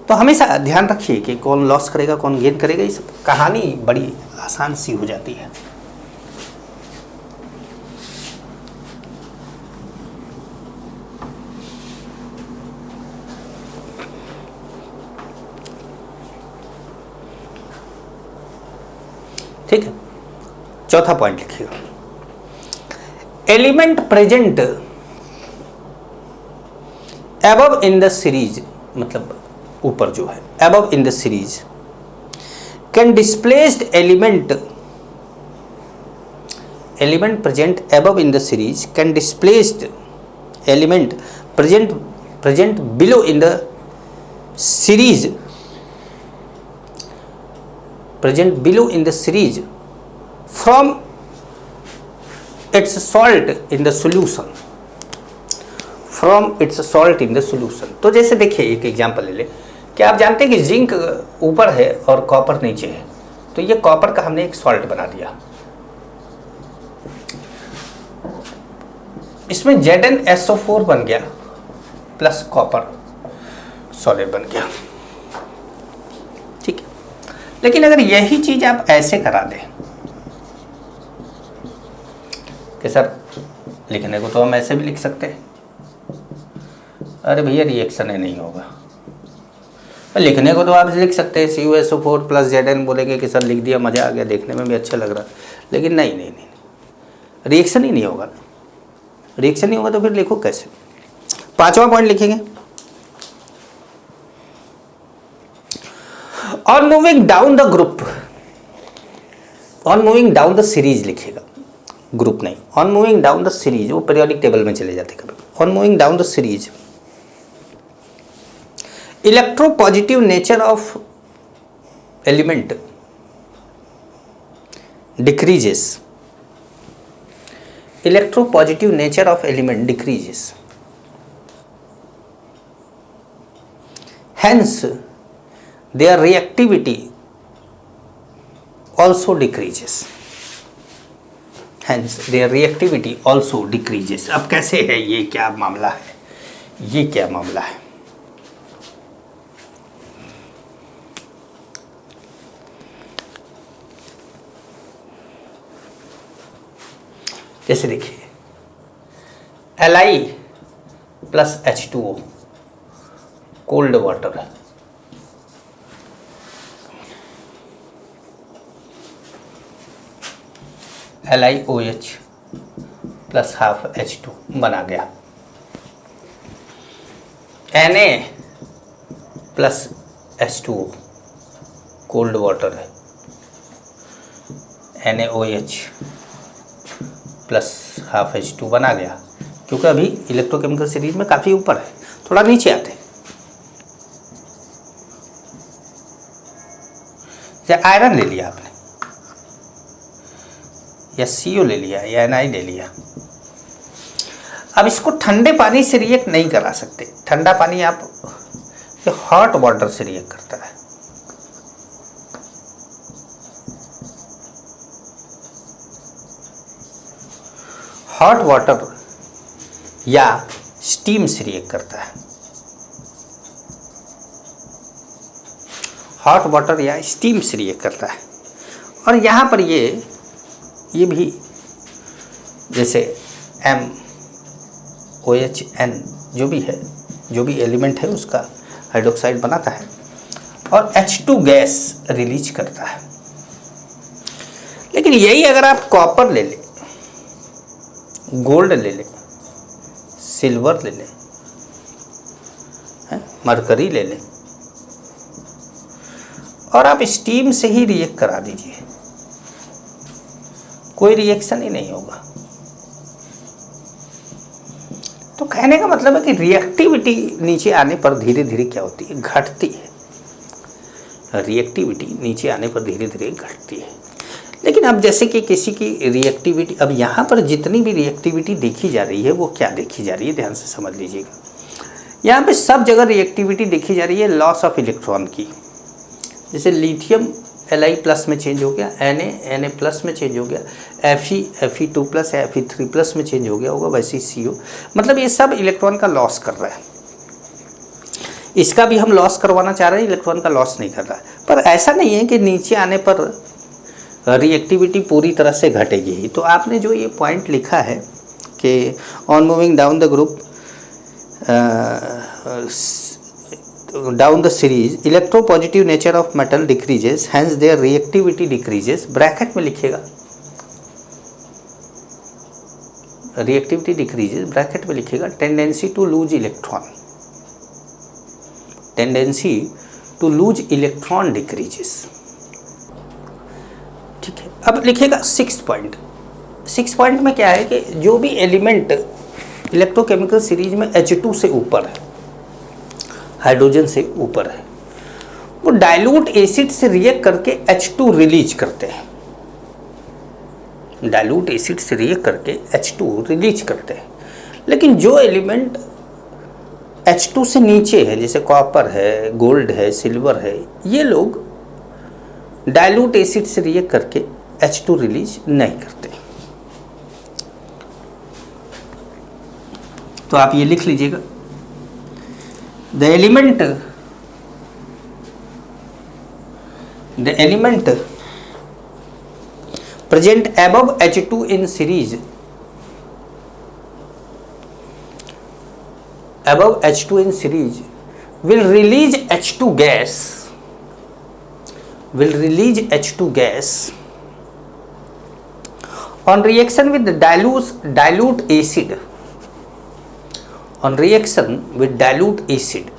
तो हमेशा ध्यान रखिए कि कौन लॉस करेगा, कौन गेन करेगा। ये सब कहानी बड़ी आसान सी हो जाती है। ठीक है। चौथा पॉइंट लिखिएगा, element present above in the series, मतलब ऊपर जो है above in the series, can displaced element present above in the series can displaced element present below in the series present below in the series from its salt in the solution, तो जैसे देखिए एक example ले ले कि आप जानते हैं कि जिंक ऊपर है और कॉपर नीचे है। तो ये कॉपर का हमने एक सॉल्ट बना दिया, इसमें ZnSO4 बन गया प्लस कॉपर सॉलिड बन गया। ठीक है। लेकिन अगर यही चीज आप ऐसे करा दें कि सर लिखने को तो हम ऐसे भी लिख सकते हैं, अरे भैया रिएक्शन है नहीं होगा। लिखने को तो आप लिख सकते हैं CuSO4 प्लस Zn, बोलेंगे कि सर लिख दिया, मजा आ गया, देखने में भी अच्छा लग रहा, लेकिन नहीं, रिएक्शन ही नहीं होगा। रिएक्शन नहीं होगा तो फिर लिखो कैसे? पांचवा पॉइंट लिखेंगे, on moving down the group, on moving down the series लिखिएगा, ग्रुप नहीं, on moving down the series, वो पीरियोडिक टेबल में चले जाते कभी। On moving down the series, electropositive nature of element decreases, electropositive nature of element decreases, hence their reactivity also decreases, hence their reactivity also decreases। अब कैसे है ये, क्या मामला है, ये क्या मामला है? जैसे देखिए Li plus H2O cold water, LiOH plus half H2 बना गया। Na plus H2O cold water है, NaOH प्लस हाफ H2 बना गया, क्योंकि अभी इलेक्ट्रोकेमिकल सीरीज में काफ़ी ऊपर है। थोड़ा नीचे आते हैं, या आयरन ले लिया आपने, या CO ले लिया, या Na ले लिया। अब इसको ठंडे पानी से रिएक्ट नहीं करा सकते। ठंडा पानी आप हॉट वाटर से रिएक्ट करता है। हॉट वाटर या स्टीम से रिएक्ट करता है। हॉट वाटर या स्टीम से रिएक्ट करता है। और यहाँ पर ये भी जैसे MOHN जो भी है, जो भी एलिमेंट है उसका हाइड्रोक्साइड बनाता है और H2 गैस रिलीज करता है। लेकिन यही अगर आप कॉपर ले लें, गोल्ड ले लें, सिल्वर ले लें, मरकरी ले लें और आप स्टीम से ही रिएक्ट करा दीजिए, कोई रिएक्शन ही नहीं होगा। तो कहने का मतलब है कि रिएक्टिविटी नीचे आने पर धीरे धीरे क्या होती है, घटती है। रिएक्टिविटी नीचे आने पर धीरे धीरे घटती है। लेकिन अब जैसे कि किसी की रिएक्टिविटी, अब यहाँ पर जितनी भी रिएक्टिविटी देखी जा रही है वो क्या देखी जा रही है, ध्यान से समझ लीजिएगा। यहाँ पे सब जगह रिएक्टिविटी देखी जा रही है लॉस ऑफ इलेक्ट्रॉन की। जैसे लिथियम Li प्लस में चेंज हो गया, Na प्लस में चेंज हो गया, Fe2 प्लस या Fe3 प्लस में चेंज हो गया होगा, वैसे ही CO। मतलब ये सब इलेक्ट्रॉन का लॉस कर रहा है। इसका भी हम लॉस करवाना चाह रहे हैं, इलेक्ट्रॉन का लॉस नहीं कर रहा है। पर ऐसा नहीं है कि नीचे आने पर रिएक्टिविटी पूरी तरह से घटेगी ही। तो आपने जो ये पॉइंट लिखा है कि on moving down the group down the series electropositive nature of metal decreases, hence their reactivity decreases। Bracket में लिखिएगा reactivity decreases, ब्रैकेट में लिखिएगा tendency to lose electron, tendency to lose electron decreases। ठीक है, अब लिखिएगा 6th पॉइंट। 6th पॉइंट में क्या है कि जो भी एलिमेंट इलेक्ट्रोकेमिकल सीरीज में H2 से ऊपर है, हाइड्रोजन से ऊपर है, वो डाइल्यूट एसिड से रिएक्ट करके H2 रिलीज करते हैं। डाइल्यूट एसिड से रिएक्ट करके H2 रिलीज करते हैं। लेकिन जो एलिमेंट H2 से नीचे है, जैसे कॉपर है, गोल्ड है, सिल्वर है, ये लोग डाइल्यूट एसिड से रिएक्ट करके H2 रिलीज नहीं करते। तो आप ये लिख लीजिएगा, The element present above H2 in series, above H2 in series will release H2 gas, on reaction with the dilute acid, on reaction with dilute acid,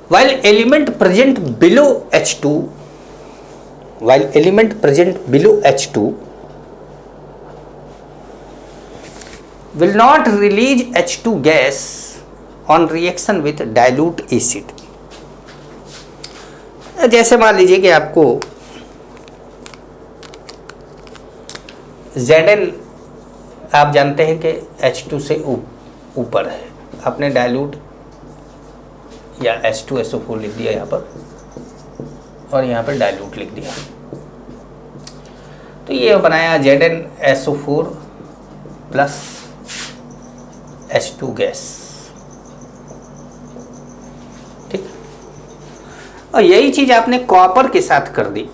while element present below H2 will not release H2 gas on reaction with dilute acid। जैसे मान लीजिए कि आपको Zn आप जानते हैं कि H2 से ऊपर है, आपने डाइल्यूट या H2SO4 लिख दिया यहाँ पर और यहाँ पर डाइल्यूट लिख दिया, तो ये बनाया ZnSO4 प्लस H2 गैस। ठीक, और यही चीज आपने कॉपर के साथ कर दी।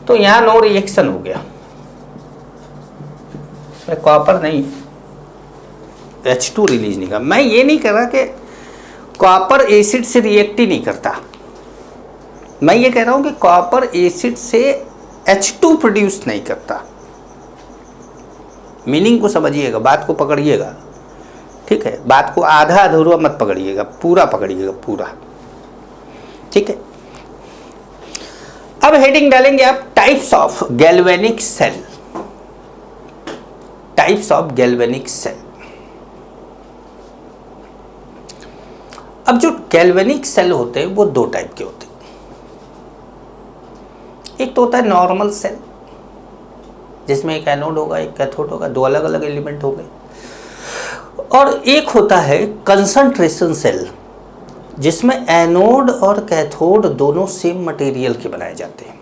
तो यहां नो रिएक्शन हो गया, कॉपर नहीं, H2 रिलीज नहीं कर। मैं ये नहीं कर रहा कि कॉपर एसिड से रिएक्ट ही नहीं करता। मैं ये कह रहा हूं कि कॉपर एसिड से H2 प्रोड्यूस नहीं करता। मीनिंग को समझिएगा, बात को पकड़िएगा, ठीक है। बात को आधा अधूरा मत पकड़िएगा, पूरा पकड़िएगा, पूरा, ठीक है। अब हेडिंग डालेंगे आप types of galvanic cell. Types of galvanic cell. अब जो गैल्वेनिक सेल होते हैं वो दो टाइप के होते हैं। एक तो होता है नॉर्मल सेल, जिसमें एक एनोड होगा एक कैथोड होगा, दो अलग अलग एलिमेंट हो गए। और एक होता है कंसंट्रेशन सेल, जिसमें एनोड और कैथोड दोनों सेम मटेरियल के बनाए जाते हैं।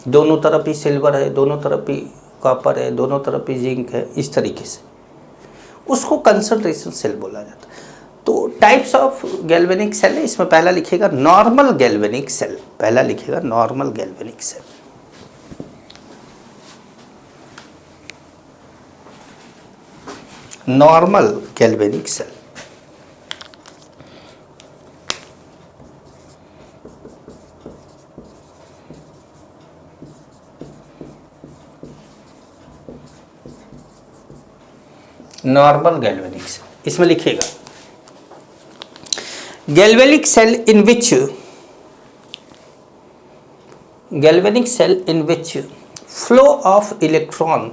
दोनों तरफ ही सिल्वर है, दोनों तरफ ही कॉपर है, दोनों तरफ ही जिंक है, इस तरीके से उसको कंसंट्रेशन सेल बोला जाता है। तो टाइप्स ऑफ गैल्वेनिक सेल है, इसमें पहला लिखेगा नॉर्मल गैल्वेनिक सेल। पहला लिखेगा normal galvanic cell. Normal galvanic cell. Normal galvanic cell, इसमें लिखिएगा galvanic cell in which flow of electron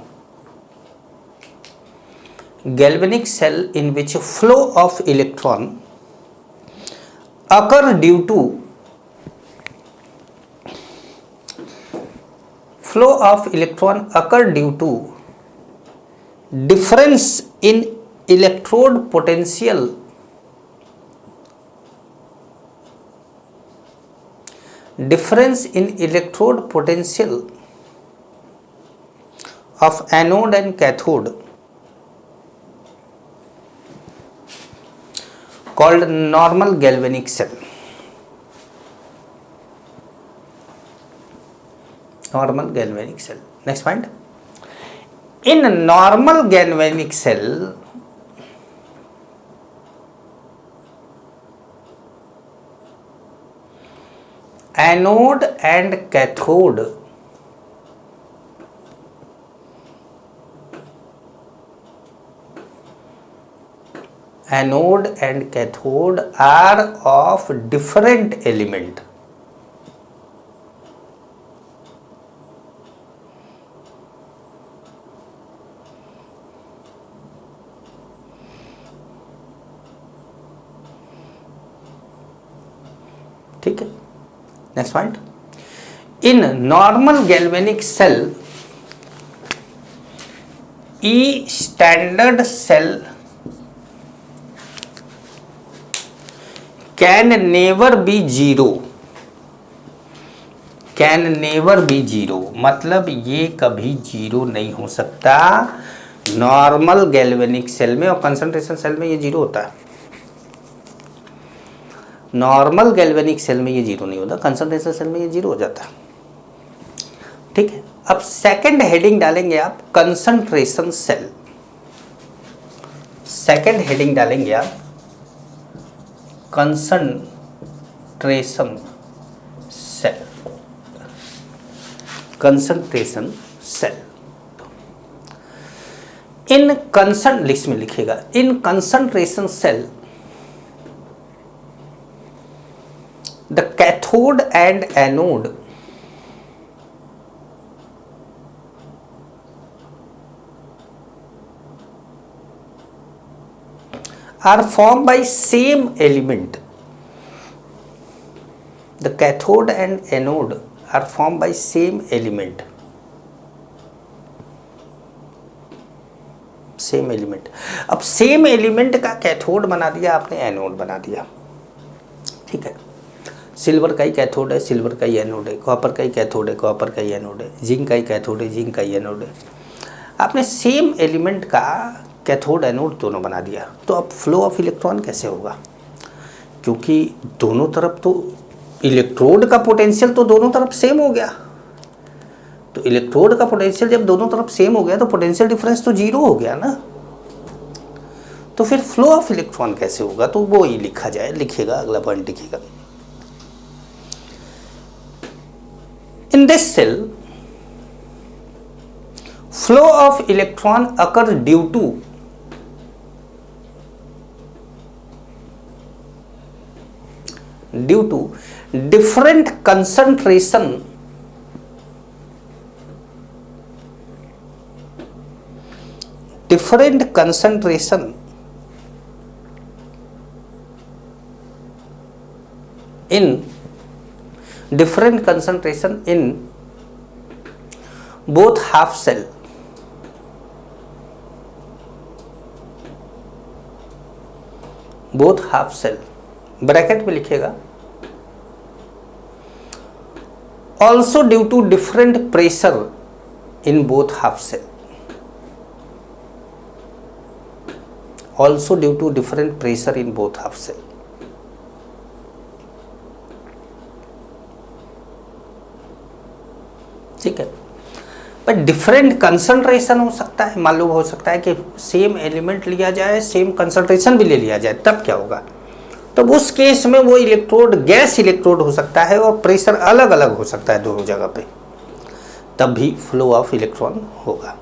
occur due to difference in electrode potential of anode and cathode called normal galvanic cell. Normal galvanic cell. Next point. In normal galvanic cell, anode and cathode are of different element. ठीक है। Next point, in normal galvanic cell E standard cell can never be zero. मतलब ये कभी zero नहीं हो सकता normal galvanic cell में, और कंसंट्रेशन सेल में ये जीरो होता है। नॉर्मल गैल्वेनिक सेल में ये जीरो नहीं होता, कंसंट्रेशन सेल में ये जीरो हो जाता है। ठीक है। अब सेकंड हेडिंग डालेंगे आप कंसंट्रेशन सेल। सेकंड हेडिंग डालेंगे आप concentration cell. Concentration cell in इसमें लिखेगा in concentration cell the cathode and anode are formed by same element. The cathode and anode are formed by same element. Same element. अब same element का cathode बना दिया आपने, anode बना दिया। ठीक है। सिल्वर का ही कैथोड है, सिल्वर का ही एनोड है। कॉपर का ही कैथोड है, कॉपर का ही एनोड है। जिंक का ही कैथोड है, जिंक का ही एनोड है। आपने सेम एलिमेंट का कैथोड एनोड दोनों बना दिया, तो अब फ्लो ऑफ इलेक्ट्रॉन कैसे होगा? क्योंकि दोनों तरफ तो इलेक्ट्रोड का पोटेंशियल तो दोनों तरफ सेम हो गया। तो इलेक्ट्रोड का पोटेंशियल जब दोनों तरफ सेम हो गया तो पोटेंशियल डिफरेंस तो जीरो हो गया ना। तो फिर फ्लो ऑफ इलेक्ट्रॉन कैसे होगा, तो वो ही लिखा जाए, लिखिएगा, अगला पॉइंट लिखिएगा। In this cell flow of electron occur due to different concentration in both half cell, bracket में लिखिएगा, also due to different pressure in both half cell, also due to different pressure in both half cell। ठीक है, पर different concentration हो सकता है, मालूम हो सकता है कि सेम एलिमेंट लिया जाए, सेम कंसंट्रेशन भी ले लिया जाए, तब क्या होगा, तब उस केस में वो इलेक्ट्रोड गैस इलेक्ट्रोड हो सकता है और प्रेशर अलग अलग हो सकता है दोनों जगह पे, तब भी फ्लो ऑफ इलेक्ट्रॉन होगा।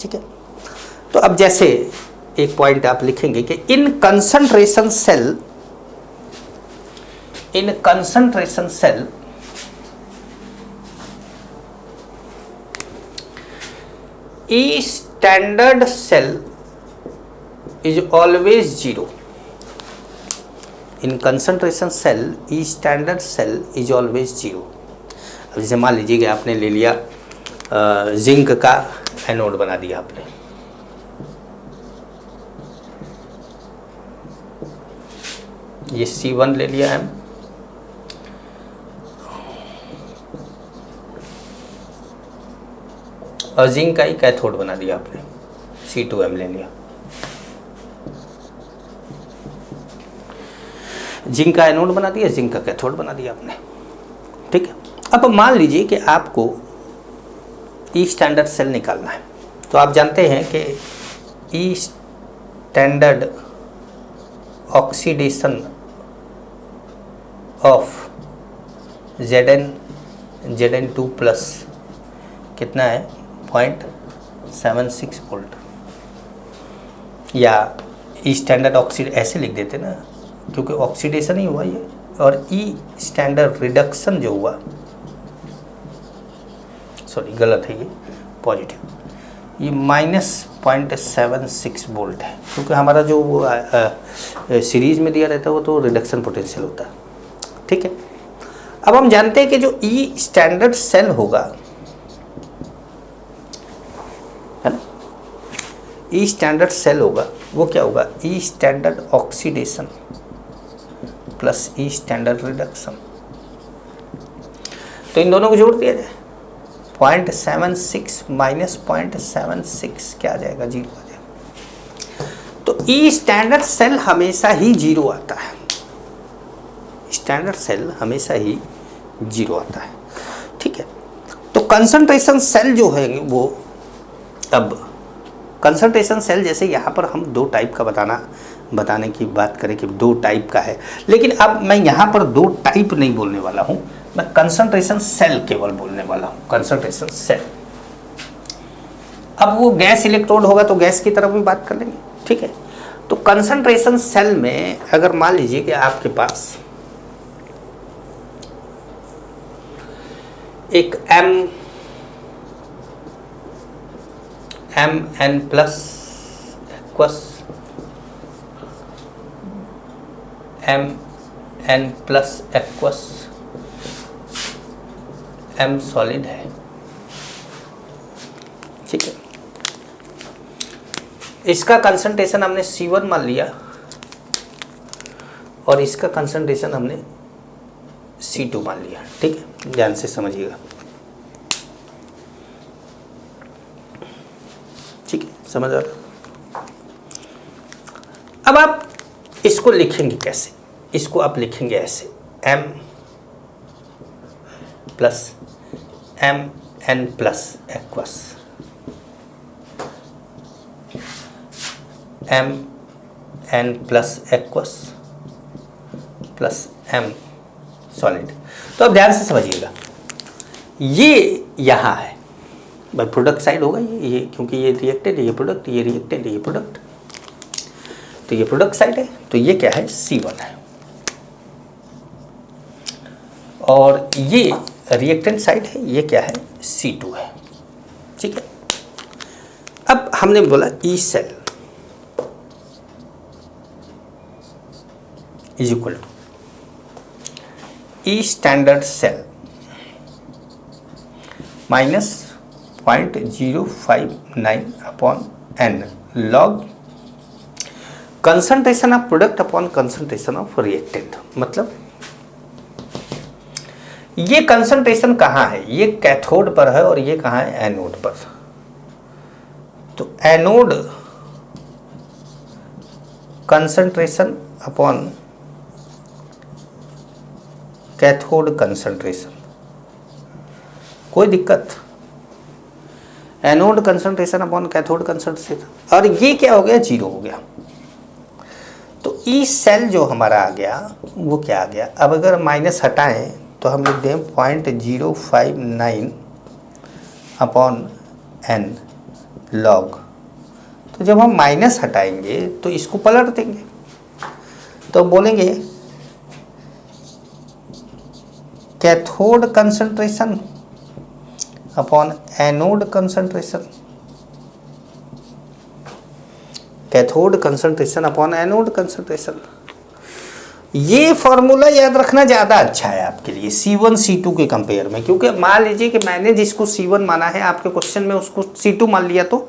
ठीक है, तो अब जैसे एक पॉइंट आप लिखेंगे कि in concentration cell E standard cell is always zero। In concentration cell E standard cell is always zero। अब जैसे मान लीजिए कि आपने ले लिया जिंक का एनोड बना दिया आपने, ये C1 ले लिया है, और जिंक का ही कैथोड बना दिया आपने, C2M ले लिया। जिंक का एनोड बना दिया, जिंक का कैथोड बना दिया आपने। ठीक है, अब मान लीजिए कि आपको ई स्टैंडर्ड सेल निकालना है, तो आप जानते हैं कि E standard oxidation of Zn2 plus कितना है, 0.76 वोल्ट, या ई स्टैंडर्ड ऑक्सीड ऐसे लिख देते ना, क्योंकि ऑक्सीडेशन ही हुआ ये, और ई स्टैंडर्ड रिडक्शन जो हुआ, सॉरी गलत है ये, पॉजिटिव, ये -0.76 वोल्ट है, क्योंकि हमारा जो वो सीरीज में दिया रहता है वो तो रिडक्शन पोटेंशियल होता है। ठीक है, अब हम जानते हैं कि जो ई स्टैंडर्ड सेल होगा, है ना, ई स्टैंडर्ड सेल होगा, वो क्या होगा, ई स्टैंडर्ड ऑक्सीडेशन प्लस ई स्टैंडर्ड रिडक्शन। तो इन दोनों को जोड़ दिया जाए, 0.76 माइनस 0.76 क्या आ जाएगा, 0 आ जाएगा। तो ई स्टैंडर्ड सेल हमेशा ही 0 आता है, स्टैंडर्ड सेल हमेशा ही 0 आता है। ठीक है, तो कंसंट्रेशन सेल जो है वो, अब कंसंट्रेशन सेल जैसे यहाँ पर हम 2 टाइप का बताने की बात करें कि 2 टाइप का है, लेकिन अब मैं यहाँ पर 2 टाइप नहीं बोलने वाला हूँ, मैं कंसंट्रेशन सेल केवल बोलने वाला हूँ, कंसंट्रेशन सेल। अब वो गैस इलेक्ट्रोड होगा तो गैस की तरफ भी बात कर लेंगे। ठीक है, तो कंसंट्रेशन सेल में अगर मान लीजिए कि आपके पास एक Mn plus aqueous, Mn plus aqueous, M solid है। ठीक है, इसका कंसंट्रेशन हमने C1 मान लिया और इसका कंसंट्रेशन हमने C2 मान लिया। ठीक है, ध्यान से समझिएगा। ठीक है, समझ आ रहा। अब आप इसको लिखेंगे कैसे, इसको आप लिखेंगे ऐसे, M plus Mn plus aqueous M N plus aqueous plus M solid. तो अब ध्यान से समझिएगा, ये यहाँ है भाई प्रोडक्ट साइड होगा ये क्योंकि ये रिएक्टेंट, ये प्रोडक्ट, ये रिएक्टेंट, ये प्रोडक्ट, तो ये प्रोडक्ट साइड है, तो ये क्या है C1 है, और ये रिएक्टेंट साइड है, ये क्या है C2 है। ठीक है, अब हमने बोला E cell is equal to E standard cell minus 0.059 upon N log concentration of product upon concentration of reactant. मतलब ये कंसंट्रेशन कहाँ है, ये कैथोड पर है और ये कहाँ है एनोड पर। तो anode concentration upon cathode concentration, कोई दिक्कत, anode concentration upon cathode concentration, और ये क्या हो गया 0 हो गया। तो ई सेल जो हमारा आ गया वो क्या आ गया, अब अगर माइनस हटाएं तो हम लिख दें 0.059 अपॉन एन लॉग। तो जब हम माइनस हटाएंगे तो इसको पलट देंगे, तो बोलेंगे cathode concentration upon anode concentration, cathode concentration upon anode concentration. ये फॉर्मूला याद रखना ज़्यादा अच्छा है आपके लिए C1 C2 के कंपेयर में, क्योंकि मान लीजिए कि मैंने जिसको C1 माना है आपके क्वेश्चन में उसको C2 मान लिया तो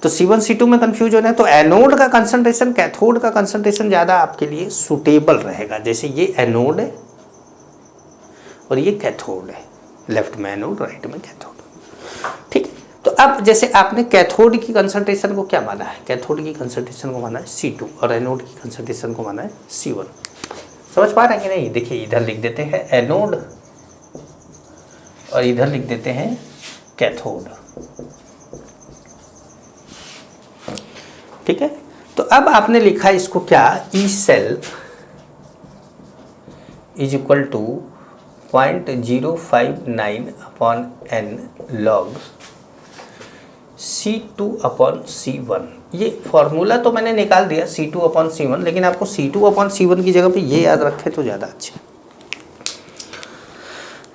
C1 C2 में कंफ्यूज होना है। तो एनोड का कंसंट्रेशन कैथोड का कंसंट्रेशन ज़्यादा आपके लिए सुटेबल रहेगा। जैसे ये एनोड है और ये कैथोड है, लेफ्ट में एनोड राइट में कैथोड। ठीक है, तो अब जैसे आपने कैथोड की कंसंट्रेशन को क्या माना है, कैथोड की कंसंट्रेशन को माना है C2 और एनोड की कंसंट्रेशन को माना है C1। समझ पा रहे हैं कि नहीं? देखिए इधर लिख देते हैं एनोड और इधर लिख देते हैं कैथोड। ठीक है, तो अब आपने लिखा इसको क्या, E cell is equal to 0.059 upon N log C2 अपॉन C1। ये फॉर्मूला तो मैंने निकाल दिया C2 अपॉन C1, लेकिन आपको C2 अपॉन C1 की जगह पे ये याद रखे तो ज़्यादा अच्छा।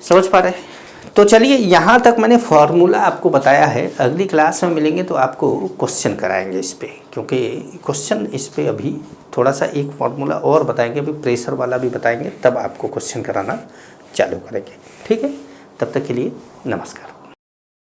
समझ पा रहे हैं? तो चलिए यहाँ तक मैंने फार्मूला आपको बताया है। अगली क्लास में मिलेंगे तो आपको क्वेश्चन कराएंगे इस पर, क्योंकि क्वेश्चन इस पर अभी थोड़ा सा एक फार्मूला और बताएंगे, अभी प्रेशर वाला भी बताएंगे, तब आपको क्वेश्चन कराना चालू करेंगे। ठीक है, तब तक के लिए नमस्कार।